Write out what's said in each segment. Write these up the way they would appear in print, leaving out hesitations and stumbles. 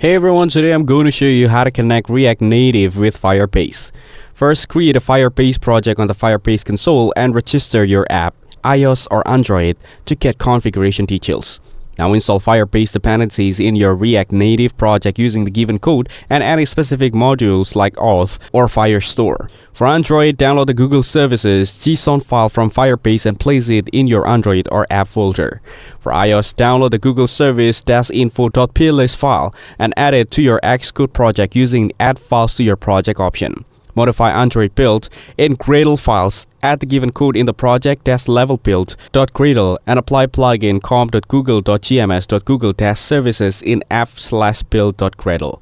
Hey everyone, today I'm going to show you how to connect React Native with Firebase. First, create a Firebase project on the Firebase console and register your app, iOS or Android, to get configuration details. Now install Firebase dependencies in your React Native project using the given code and add specific modules like Auth or Firestore. For Android, download the Google Services JSON file from Firebase and place it in your Android or app folder. For iOS, download the Google Service-info.plist file and add it to your Xcode project using Add Files to your project option. Modify Android build in Gradle files. Add the given code in the project level build.gradle and apply plugin com.google.gms.google-services in app/build.gradle.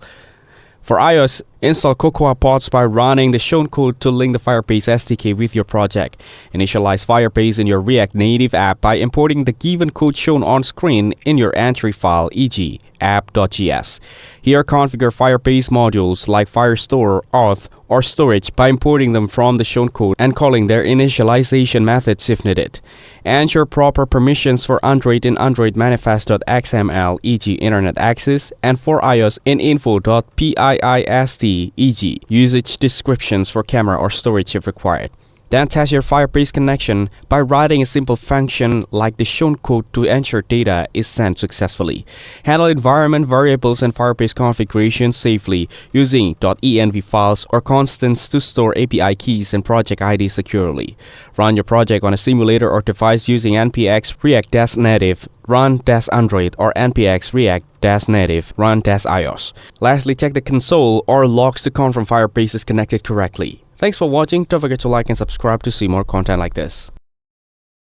For iOS, install Cocoa Pods by running the shown code to link the Firebase SDK with your project. Initialize Firebase in your React Native app by importing the given code shown on screen in your entry file, e.g. app.js. Here, configure Firebase modules like Firestore, Auth, or Storage by importing them from the shown code and calling their initialization methods if needed. Ensure proper permissions for Android in Android manifest.xml, e.g. internet access, and for iOS in info.pist, e.g. usage descriptions for camera or storage if required. Then test your Firebase connection by writing a simple function like the shown code to ensure data is sent successfully. Handle environment variables and Firebase configuration safely using .env files or constants to store API keys and project IDs securely. Run your project on a simulator or device using npx react-native run-android or npx react-native run-ios. Lastly, check the console or logs to confirm Firebase is connected correctly. Thanks for watching. Don't forget to like and subscribe to see more content like this.